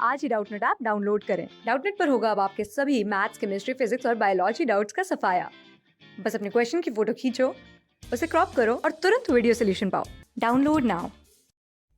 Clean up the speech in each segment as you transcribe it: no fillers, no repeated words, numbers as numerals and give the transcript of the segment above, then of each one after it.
आज ही Doubtnut app download करें। Doubtnut पर होगा अब आपके सभी मैथ्स, केमिस्ट्री, फिजिक्स और बायोलॉजी डाउट्स का सफाया। बस अपने क्वेश्चन की फोटो खींचो, उसे क्रॉप करो और तुरंत वीडियो सोल्यूशन पाओ। Download now.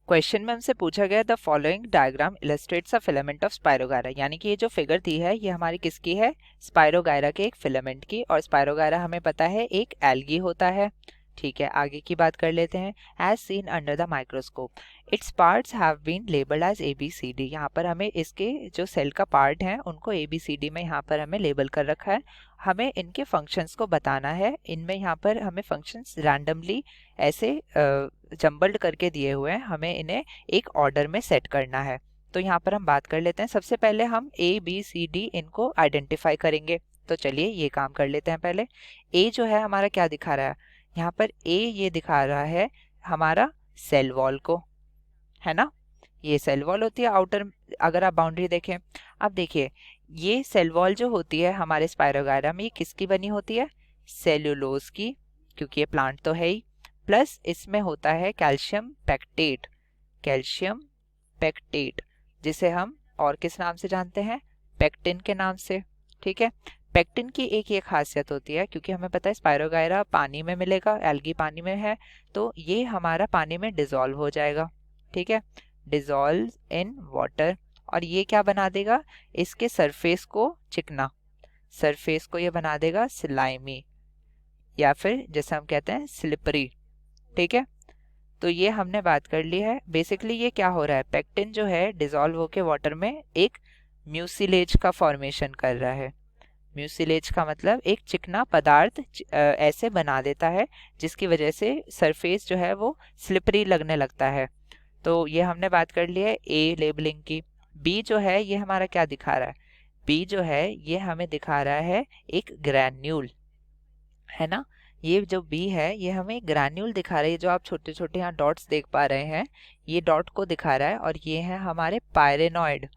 क्वेश्चन में हमसे पूछा गया the following diagram illustrates a filament of spirogyra, यानी कि ये जो फिगर दी है ये हमारी किसकी है, स्पायरोगायरा के एक फिलामेंट की। और स्पायरोगायरा हमें पता है एक एल्गी होता है। ठीक है, आगे की बात कर लेते हैं। As seen under the microscope its parts have been labelled as ABCD। यहाँ पर हमें इसके जो सेल का पार्ट है उनको ABCD में यहाँ पर हमें लेबल कर रखा है। हमें इनके फंक्शंस को बताना है। इनमें यहाँ पर हमें फंक्शंस रैंडमली ऐसे जम्बल्ड करके दिए हुए हैं, हमें इन्हें एक ऑर्डर में सेट करना है। तो यहाँ पर हम बात कर लेते हैं। सबसे पहले हम ABCD इनको आइडेंटिफाई करेंगे। तो चलिए ये काम कर लेते हैं। पहले A जो है हमारा क्या दिखा रहा है, यहाँ पर A ये दिखा रहा है हमारा सेल वॉल को, है ना। ये सेल वॉल होती है आउटर, अगर आप बाउंड्री देखें। अब देखिए ये सेल वॉल जो होती है हमारे स्पायरोगायरा में, ये किसकी बनी होती है, सेल्यूलोज की, क्योंकि ये प्लांट तो है ही। प्लस इसमें होता है कैल्शियम पैक्टेट, कैल्शियम पैक्टेट, जिसे हम और किस नाम से जानते हैं, पेक्टिन के नाम से। ठीक है, पेक्टिन की एक ये खासियत होती है, क्योंकि हमें पता है स्पायरोगायरा पानी में मिलेगा, एल्गी पानी में है, तो ये हमारा पानी में डिजोल्व हो जाएगा। ठीक है, डिजोल्व इन वाटर। और ये क्या बना देगा, इसके सरफेस को चिकना, सरफेस को ये बना देगा स्लाइमी, या फिर जैसे हम कहते हैं स्लिपरी। ठीक है, तो ये हमने बात कर ली है। बेसिकली ये क्या हो रहा है, पेक्टिन जो है डिजोल्व होके वाटर में एक म्यूसिलेज का फॉर्मेशन कर रहा है। म्यूसिलेज का मतलब एक चिकना पदार्थ ऐसे बना देता है जिसकी वजह से सरफेस जो है वो स्लिपरी लगने लगता है। तो ये हमने बात कर ली है ए लेबलिंग की। बी जो है ये हमारा क्या दिखा रहा है, बी जो है ये हमें दिखा रहा है एक ग्रैन्यूल, है ना। ये जो बी है ये हमें ग्रैन्यूल दिखा रही है, जो आप छोटे छोटे यहाँ डॉट्स देख पा रहे हैं, ये डॉट को दिखा रहा है। और ये है हमारे पायरेनॉइड।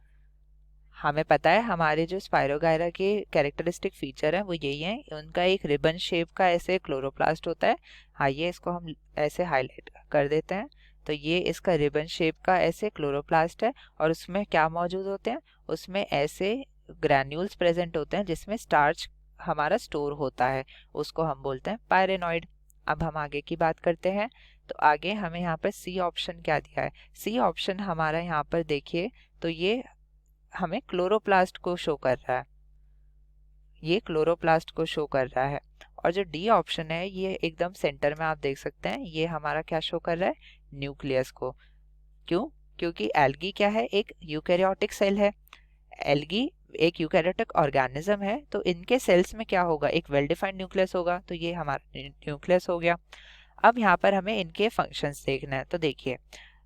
हमें पता है हमारे जो स्पायरोगायरा के कैरेक्टरिस्टिक फीचर हैं वो यही हैं, उनका एक रिबन शेप का ऐसे क्लोरोप्लास्ट होता है। आइए इसको हम ऐसे हाईलाइट कर देते हैं। तो ये इसका रिबन शेप का ऐसे क्लोरोप्लास्ट है, और उसमें क्या मौजूद होते हैं, उसमें ऐसे ग्रैन्यूल्स प्रेजेंट होते हैं जिसमें स्टार्च हमारा स्टोर होता है, उसको हम बोलते हैं पायरेनॉइड। अब हम आगे की बात करते हैं। तो आगे हमें यहाँ पर सी ऑप्शन क्या दिया है, सी ऑप्शन हमारा यहाँ पर देखिए, तो ये हमें क्लोरोप्लास्ट को शो कर रहा है, ये क्लोरोप्लास्ट को शो कर रहा है। और जो डी ऑप्शन है ये एकदम सेंटर में आप देख सकते हैं, ये हमारा क्या शो कर रहा है, न्यूक्लियस को। क्यों, क्योंकि एल्गी क्या है, एक यूकैरियोटिक सेल है। एल्गी एक यूकैरियोटिक ऑर्गेनिज्म है, तो इनके सेल्स में क्या होगा, एक वेल डिफाइंड न्यूक्लियस होगा। तो ये हमारा न्यूक्लियस हो गया। अब यहाँ पर हमें इनके फंक्शंस देखना है। तो देखिए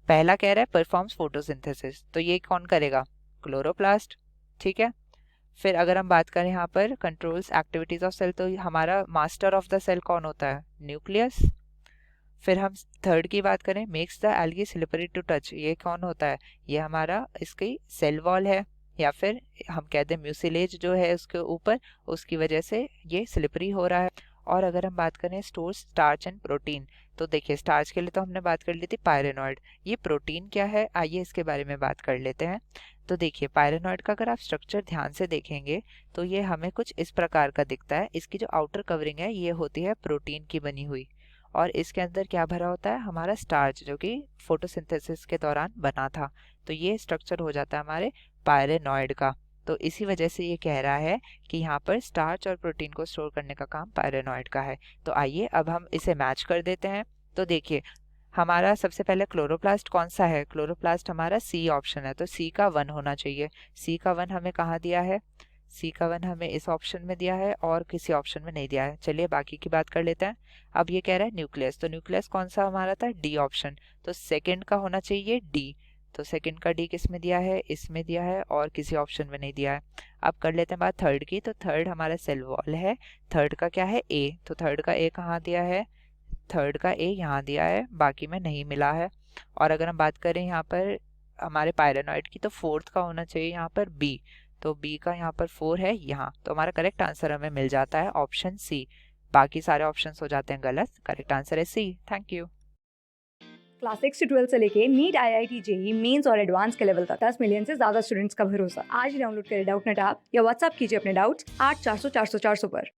पहला कह रहा है परफॉर्म्स फोटोसिंथेसिस, तो ये कौन करेगा, क्लोरोप्लास्ट। ठीक है, फिर अगर हम बात करें यहाँ पर कंट्रोल्स एक्टिविटीज ऑफ सेल, तो हमारा मास्टर ऑफ द सेल कौन होता है, न्यूक्लियस। फिर हम थर्ड की बात करें, makes the algae slippery to touch, ये कौन होता है, ये हमारा इसकी सेल वॉल है, या फिर हम कहते हैं म्यूसिलेज जो है उसके ऊपर, उसकी वजह से ये स्लिपरी हो रहा है। और अगर हम बात करें स्टोर स्टार्च एंड प्रोटीन, तो देखिए स्टार्च के लिए तो हमने बात कर ली थी पायरेनॉइड, ये प्रोटीन क्या है, आइए इसके बारे में बात कर लेते हैं। तो देखिए पायरेनॉइड का अगर आप स्ट्रक्चर ध्यान से देखेंगे तो ये हमें कुछ इस प्रकार का दिखता है। इसकी जो आउटर कवरिंग है ये होती है प्रोटीन की बनी हुई, और इसके अंदर क्या भरा होता है, हमारा स्टार्च, जो कि फोटोसिंथेसिस के दौरान बना था। तो ये स्ट्रक्चर हो जाता है हमारे पायरेनॉइड का। तो इसी वजह से ये कह रहा है कि यहाँ पर स्टार्च और प्रोटीन को स्टोर करने का काम पायरेनॉइड का है। तो आइए अब हम इसे मैच कर देते हैं। तो देखिए हमारा सबसे पहले क्लोरोप्लास्ट कौन सा है, क्लोरोप्लास्ट हमारा सी ऑप्शन है, तो सी का 1 होना चाहिए। सी का 1 हमें कहाँ दिया है, सी का 1 हमें इस ऑप्शन में दिया है और किसी ऑप्शन में नहीं दिया है। चलिए बाकी की बात कर लेते हैं। अब ये कह रहा है न्यूक्लियस, तो न्यूक्लियस कौन सा हमारा था, डी ऑप्शन, तो सेकंड का होना चाहिए डी। तो सेकंड का डी किस में दिया है, इसमें दिया है, और किसी ऑप्शन में नहीं दिया है। अब कर लेते हैं बात थर्ड की, तो थर्ड हमारा सेल वॉल है, थर्ड का क्या है ए, तो थर्ड का ए कहाँ दिया है, थर्ड का ए यहाँ दिया है, बाकी में नहीं मिला है। और अगर हम बात करें यहाँ पर हमारे पायरेनॉइड की, तो फोर्थ का होना चाहिए यहाँ पर बी, तो बी का यहाँ पर 4 है यहाँ, तो हमारा करेक्ट आंसर हमें मिल जाता है ऑप्शन सी। बाकी सारे ऑप्शंस हो जाते हैं गलत, करेक्ट आंसर है सी। Thank you. क्लास 6 से 12 से लेके नीट, IIT, जेई, मेंस और एडवांस के लेवल तक 10 मिलियन से ज्यादा स्टूडेंट्स का भरोसा। आज ही डाउनलोड करें डाउटनेट ऐप या व्हाट्सएप कीजिए अपने डाउट्स 8400 400 400 पर।